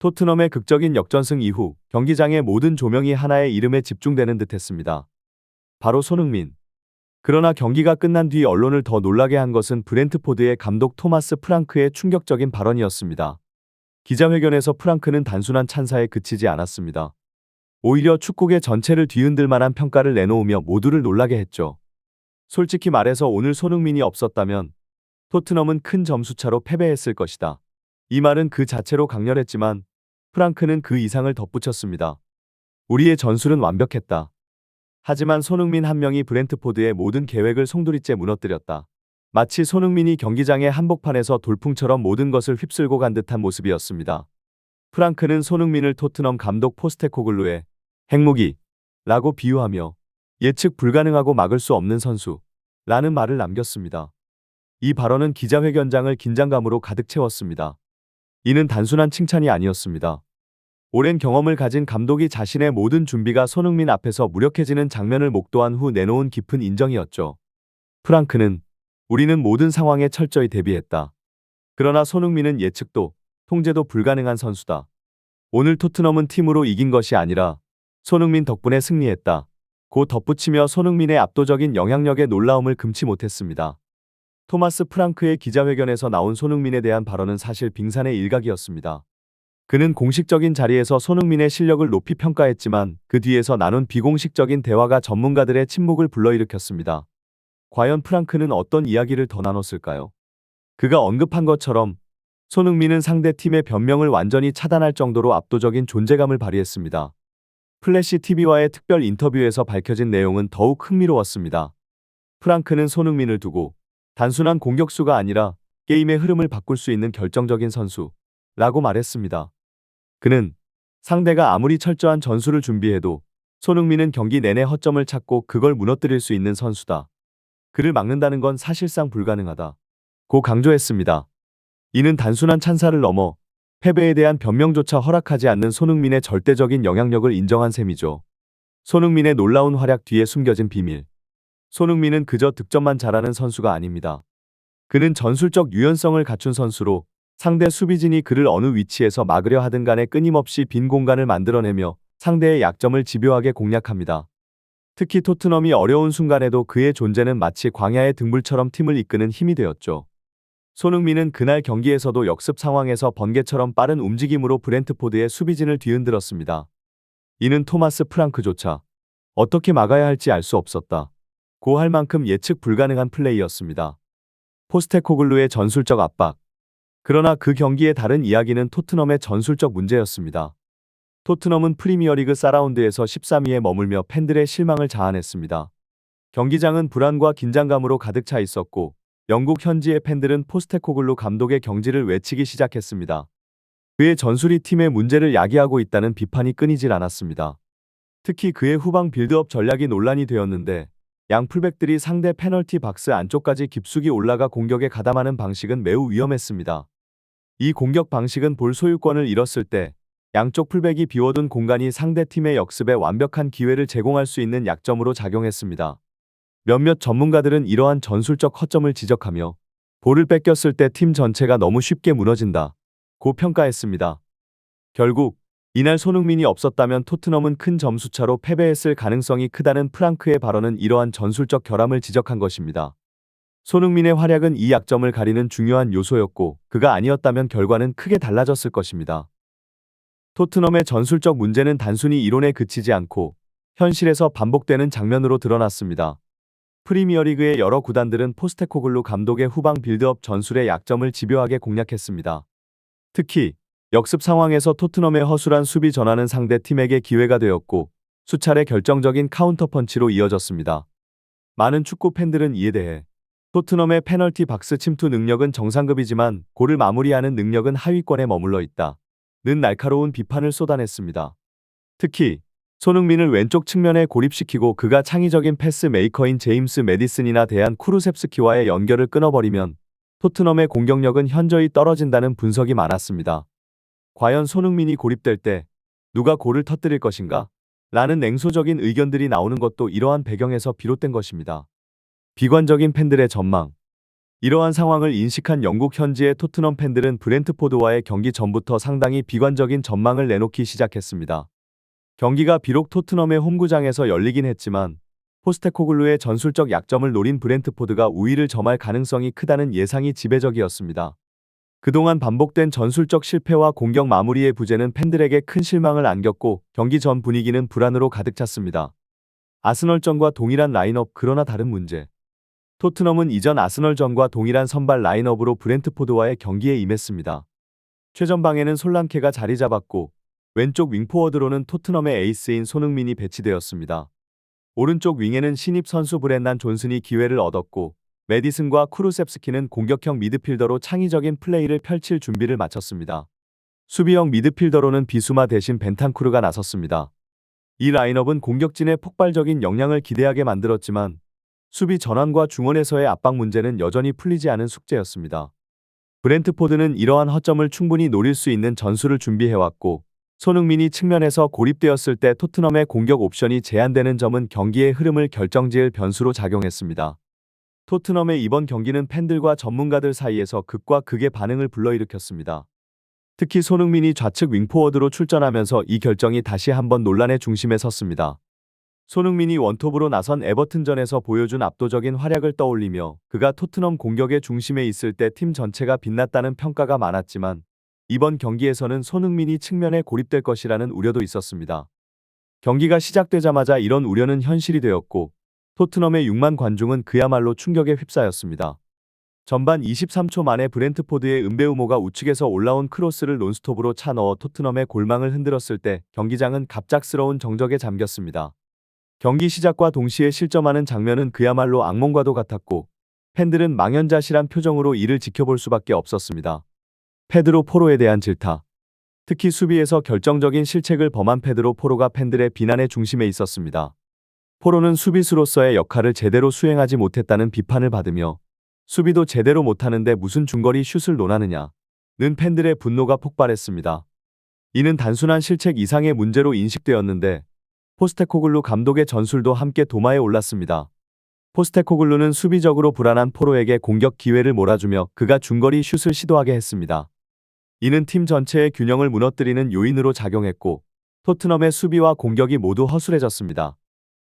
토트넘의 극적인 역전승 이후 경기장의 모든 조명이 하나의 이름에 집중되는 듯했습니다. 바로 손흥민. 그러나 경기가 끝난 뒤 언론을 더 놀라게 한 것은 브렌트포드의 감독 토마스 프랑크의 충격적인 발언이었습니다. 기자회견에서 프랑크는 단순한 찬사에 그치지 않았습니다. 오히려 축구계 전체를 뒤흔들 만한 평가를 내놓으며 모두를 놀라게 했죠. 솔직히 말해서 오늘 손흥민이 없었다면 토트넘은 큰 점수차로 패배했을 것이다. 이 말은 그 자체로 강렬했지만 프랑크는 그 이상을 덧붙였습니다. 우리의 전술은 완벽했다. 하지만 손흥민 한 명이 브렌트포드의 모든 계획을 송두리째 무너뜨렸다. 마치 손흥민이 경기장의 한복판에서 돌풍처럼 모든 것을 휩쓸고 간 듯한 모습이었습니다. 프랑크는 손흥민을 토트넘 감독 포스테코글루의 핵무기라고 비유하며 예측 불가능하고 막을 수 없는 선수라는 말을 남겼습니다. 이 발언은 기자회견장을 긴장감으로 가득 채웠습니다. 이는 단순한 칭찬이 아니었습니다. 오랜 경험을 가진 감독이 자신의 모든 준비가 손흥민 앞에서 무력해지는 장면을 목도한 후 내놓은 깊은 인정이었죠. 프랑크는 우리는 모든 상황에 철저히 대비했다. 그러나 손흥민은 예측도 통제도 불가능한 선수다. 오늘 토트넘은 팀으로 이긴 것이 아니라 손흥민 덕분에 승리했다. 고 덧붙이며 손흥민의 압도적인 영향력에 놀라움을 금치 못했습니다. 토마스 프랑크의 기자회견에서 나온 손흥민에 대한 발언은 사실 빙산의 일각이었습니다. 그는 공식적인 자리에서 손흥민의 실력을 높이 평가했지만 그 뒤에서 나눈 비공식적인 대화가 전문가들의 침묵을 불러일으켰습니다. 과연 프랑크는 어떤 이야기를 더 나눴을까요? 그가 언급한 것처럼 손흥민은 상대 팀의 변명을 완전히 차단할 정도로 압도적인 존재감을 발휘했습니다. 플래시 TV와의 특별 인터뷰에서 밝혀진 내용은 더욱 흥미로웠습니다. 프랑크는 손흥민을 두고 단순한 공격수가 아니라 게임의 흐름을 바꿀 수 있는 결정적인 선수라고 말했습니다. 그는 상대가 아무리 철저한 전술을 준비해도 손흥민은 경기 내내 허점을 찾고 그걸 무너뜨릴 수 있는 선수다. 그를 막는다는 건 사실상 불가능하다. 고 강조했습니다. 이는 단순한 찬사를 넘어 패배에 대한 변명조차 허락하지 않는 손흥민의 절대적인 영향력을 인정한 셈이죠. 손흥민의 놀라운 활약 뒤에 숨겨진 비밀. 손흥민은 그저 득점만 잘하는 선수가 아닙니다. 그는 전술적 유연성을 갖춘 선수로 상대 수비진이 그를 어느 위치에서 막으려 하든 간에 끊임없이 빈 공간을 만들어내며 상대의 약점을 집요하게 공략합니다. 특히 토트넘이 어려운 순간에도 그의 존재는 마치 광야의 등불처럼 팀을 이끄는 힘이 되었죠. 손흥민은 그날 경기에서도 역습 상황에서 번개처럼 빠른 움직임으로 브렌트포드의 수비진을 뒤흔들었습니다. 이는 토마스 프랑크조차 어떻게 막아야 할지 알 수 없었다. 고 할 만큼 예측 불가능한 플레이였습니다. 포스테코글루의 전술적 압박. 그러나 그 경기의 다른 이야기는 토트넘의 전술적 문제였습니다. 토트넘은 프리미어리그 4라운드에서 13위에 머물며 팬들의 실망을 자아냈습니다. 경기장은 불안과 긴장감으로 가득 차 있었고 영국 현지의 팬들은 포스테코글루 감독의 경지를 외치기 시작했습니다. 그의 전술이 팀의 문제를 야기하고 있다는 비판이 끊이질 않았습니다. 특히 그의 후방 빌드업 전략이 논란이 되었는데 양 풀백들이 상대 페널티 박스 안쪽까지 깊숙이 올라가 공격에 가담하는 방식은 매우 위험했습니다. 이 공격 방식은 볼 소유권을 잃었을 때 양쪽 풀백이 비워둔 공간이 상대 팀의 역습에 완벽한 기회를 제공할 수 있는 약점으로 작용했습니다. 몇몇 전문가들은 이러한 전술적 허점을 지적하며 볼을 뺏겼을 때 팀 전체가 너무 쉽게 무너진다 고 평가했습니다. 결국 이날 손흥민이 없었다면 토트넘은 큰 점수차로 패배했을 가능성이 크다는 프랑크의 발언은 이러한 전술적 결함을 지적한 것입니다. 손흥민의 활약은 이 약점을 가리는 중요한 요소였고 그가 아니었다면 결과는 크게 달라졌을 것입니다. 토트넘의 전술적 문제는 단순히 이론에 그치지 않고 현실에서 반복되는 장면으로 드러났습니다. 프리미어리그의 여러 구단들은 포스테코글루 감독의 후방 빌드업 전술의 약점을 집요하게 공략했습니다. 특히 역습 상황에서 토트넘의 허술한 수비 전환은 상대 팀에게 기회가 되었고 수차례 결정적인 카운터 펀치로 이어졌습니다. 많은 축구 팬들은 이에 대해 토트넘의 페널티 박스 침투 능력은 정상급이지만 골을 마무리하는 능력은 하위권에 머물러 있다 는 날카로운 비판을 쏟아냈습니다. 특히 손흥민을 왼쪽 측면에 고립시키고 그가 창의적인 패스 메이커인 제임스 매디슨이나 대한 쿠루셉스키와의 연결을 끊어버리면 토트넘의 공격력은 현저히 떨어진다는 분석이 많았습니다. 과연 손흥민이 고립될 때 누가 골을 터뜨릴 것인가? 라는 냉소적인 의견들이 나오는 것도 이러한 배경에서 비롯된 것입니다. 비관적인 팬들의 전망. 이러한 상황을 인식한 영국 현지의 토트넘 팬들은 브렌트포드와의 경기 전부터 상당히 비관적인 전망을 내놓기 시작했습니다. 경기가 비록 토트넘의 홈구장에서 열리긴 했지만 포스테코글루의 전술적 약점을 노린 브렌트포드가 우위를 점할 가능성이 크다는 예상이 지배적이었습니다. 그동안 반복된 전술적 실패와 공격 마무리의 부재는 팬들에게 큰 실망을 안겼고 경기 전 분위기는 불안으로 가득 찼습니다. 아스널전과 동일한 라인업 그러나 다른 문제. 토트넘은 이전 아스널전과 동일한 선발 라인업으로 브렌트포드와의 경기에 임했습니다. 최전방에는 솔랑케가 자리 잡았고 왼쪽 윙포워드로는 토트넘의 에이스인 손흥민이 배치되었습니다. 오른쪽 윙에는 신입 선수 브렌난 존슨이 기회를 얻었고 메디슨과 쿠루셉스키는 공격형 미드필더로 창의적인 플레이를 펼칠 준비를 마쳤습니다. 수비형 미드필더로는 비수마 대신 벤탄쿠르가 나섰습니다. 이 라인업은 공격진의 폭발적인 역량을 기대하게 만들었지만 수비 전환과 중원에서의 압박 문제는 여전히 풀리지 않은 숙제였습니다. 브렌트포드는 이러한 허점을 충분히 노릴 수 있는 전술을 준비해왔고 손흥민이 측면에서 고립되었을 때 토트넘의 공격 옵션이 제한되는 점은 경기의 흐름을 결정지을 변수로 작용했습니다. 토트넘의 이번 경기는 팬들과 전문가들 사이에서 극과 극의 반응을 불러일으켰습니다. 특히 손흥민이 좌측 윙포워드로 출전하면서 이 결정이 다시 한번 논란의 중심에 섰습니다. 손흥민이 원톱으로 나선 에버튼전에서 보여준 압도적인 활약을 떠올리며 그가 토트넘 공격의 중심에 있을 때 팀 전체가 빛났다는 평가가 많았지만 이번 경기에서는 손흥민이 측면에 고립될 것이라는 우려도 있었습니다. 경기가 시작되자마자 이런 우려는 현실이 되었고 토트넘의 6만 관중은 그야말로 충격에 휩싸였습니다. 전반 23초 만에 브렌트포드의 은베우모가 우측에서 올라온 크로스를 논스톱으로 차 넣어 토트넘의 골망을 흔들었을 때 경기장은 갑작스러운 정적에 잠겼습니다. 경기 시작과 동시에 실점하는 장면은 그야말로 악몽과도 같았고 팬들은 망연자실한 표정으로 이를 지켜볼 수밖에 없었습니다. 페드로 포로에 대한 질타. 특히 수비에서 결정적인 실책을 범한 페드로 포로가 팬들의 비난의 중심에 있었습니다. 포로는 수비수로서의 역할을 제대로 수행하지 못했다는 비판을 받으며 수비도 제대로 못하는데 무슨 중거리 슛을 논하느냐는 팬들의 분노가 폭발했습니다. 이는 단순한 실책 이상의 문제로 인식되었는데 포스테코글루 감독의 전술도 함께 도마에 올랐습니다. 포스테코글루는 수비적으로 불안한 포로에게 공격 기회를 몰아주며 그가 중거리 슛을 시도하게 했습니다. 이는 팀 전체의 균형을 무너뜨리는 요인으로 작용했고 토트넘의 수비와 공격이 모두 허술해졌습니다.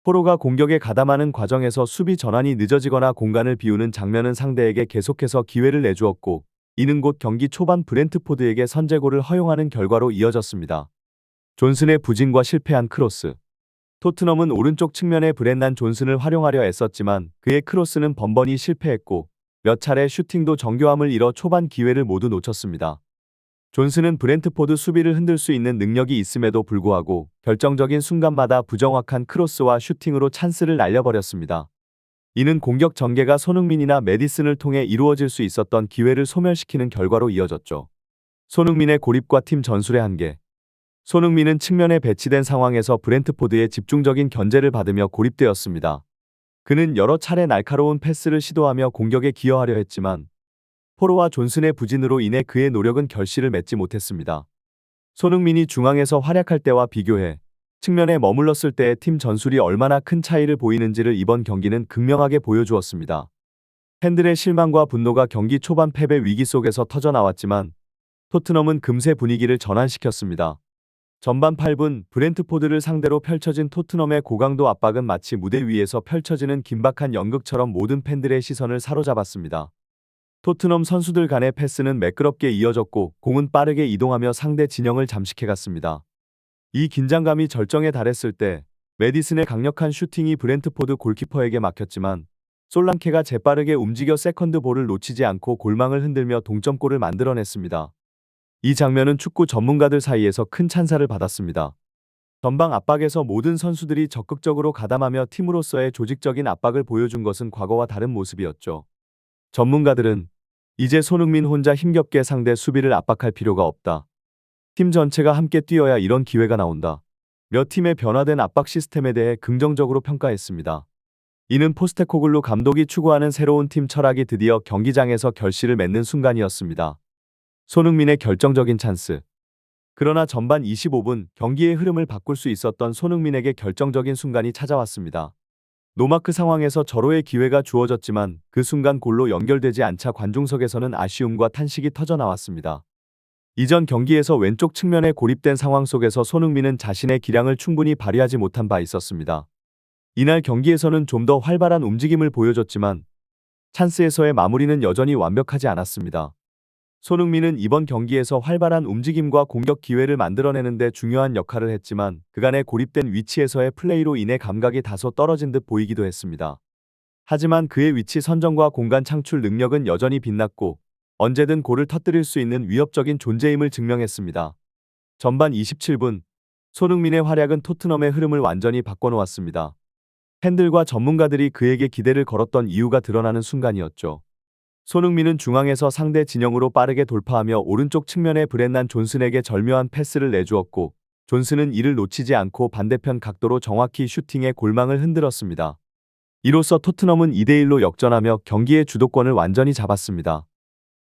포로가 공격에 가담하는 과정에서 수비 전환이 늦어지거나 공간을 비우는 장면은 상대에게 계속해서 기회를 내주었고 이는 곧 경기 초반 브렌트포드에게 선제골을 허용하는 결과로 이어졌습니다. 존슨의 부진과 실패한 크로스. 토트넘은 오른쪽 측면에 브렌난 존슨을 활용하려 애썼지만 그의 크로스는 번번이 실패했고 몇 차례 슈팅도 정교함을 잃어 초반 기회를 모두 놓쳤습니다. 존슨은 브렌트포드 수비를 흔들 수 있는 능력이 있음에도 불구하고 결정적인 순간마다 부정확한 크로스와 슈팅으로 찬스를 날려버렸습니다. 이는 공격 전개가 손흥민이나 메디슨을 통해 이루어질 수 있었던 기회를 소멸시키는 결과로 이어졌죠. 손흥민의 고립과 팀 전술의 한계. 손흥민은 측면에 배치된 상황에서 브렌트포드의 집중적인 견제를 받으며 고립되었습니다. 그는 여러 차례 날카로운 패스를 시도하며 공격에 기여하려 했지만 포로와 존슨의 부진으로 인해 그의 노력은 결실을 맺지 못했습니다. 손흥민이 중앙에서 활약할 때와 비교해 측면에 머물렀을 때의 팀 전술이 얼마나 큰 차이를 보이는지를 이번 경기는 극명하게 보여주었습니다. 팬들의 실망과 분노가 경기 초반 패배 위기 속에서 터져나왔지만 토트넘은 금세 분위기를 전환시켰습니다. 전반 8분 브렌트포드를 상대로 펼쳐진 토트넘의 고강도 압박은 마치 무대 위에서 펼쳐지는 긴박한 연극처럼 모든 팬들의 시선을 사로잡았습니다. 토트넘 선수들 간의 패스는 매끄럽게 이어졌고 공은 빠르게 이동하며 상대 진영을 잠식해갔습니다. 이 긴장감이 절정에 달했을 때 메디슨의 강력한 슈팅이 브렌트포드 골키퍼에게 막혔지만 솔랑케가 재빠르게 움직여 세컨드 볼을 놓치지 않고 골망을 흔들며 동점골을 만들어냈습니다. 이 장면은 축구 전문가들 사이에서 큰 찬사를 받았습니다. 전방 압박에서 모든 선수들이 적극적으로 가담하며 팀으로서의 조직적인 압박을 보여준 것은 과거와 다른 모습이었죠. 전문가들은 이제 손흥민 혼자 힘겹게 상대 수비를 압박할 필요가 없다. 팀 전체가 함께 뛰어야 이런 기회가 나온다. 몇 팀의 변화된 압박 시스템에 대해 긍정적으로 평가했습니다. 이는 포스테코글루 감독이 추구하는 새로운 팀 철학이 드디어 경기장에서 결실을 맺는 순간이었습니다. 손흥민의 결정적인 찬스. 그러나 전반 25분 경기의 흐름을 바꿀 수 있었던 손흥민에게 결정적인 순간이 찾아왔습니다. 노마크 상황에서 절호의 기회가 주어졌지만 그 순간 골로 연결되지 않자 관중석에서는 아쉬움과 탄식이 터져 나왔습니다. 이전 경기에서 왼쪽 측면에 고립된 상황 속에서 손흥민은 자신의 기량을 충분히 발휘하지 못한 바 있었습니다. 이날 경기에서는 좀 더 활발한 움직임을 보여줬지만 찬스에서의 마무리는 여전히 완벽하지 않았습니다. 손흥민은 이번 경기에서 활발한 움직임과 공격 기회를 만들어내는데 중요한 역할을 했지만 그간의 고립된 위치에서의 플레이로 인해 감각이 다소 떨어진 듯 보이기도 했습니다. 하지만 그의 위치 선정과 공간 창출 능력은 여전히 빛났고 언제든 골을 터뜨릴 수 있는 위협적인 존재임을 증명했습니다. 전반 27분, 손흥민의 활약은 토트넘의 흐름을 완전히 바꿔놓았습니다. 팬들과 전문가들이 그에게 기대를 걸었던 이유가 드러나는 순간이었죠. 손흥민은 중앙에서 상대 진영으로 빠르게 돌파하며 오른쪽 측면에 브렌난 존슨에게 절묘한 패스를 내주었고 존슨은 이를 놓치지 않고 반대편 각도로 정확히 슈팅해 골망을 흔들었습니다. 이로써 토트넘은 2대1로 역전하며 경기의 주도권을 완전히 잡았습니다.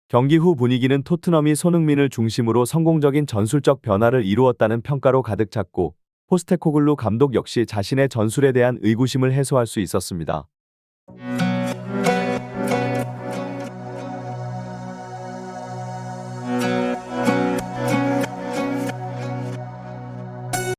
경기 후 분위기는 토트넘이 손흥민을 중심으로 성공적인 전술적 변화를 이루었다는 평가로 가득 찼고 포스테코글루 감독 역시 자신의 전술에 대한 의구심을 해소할 수 있었습니다.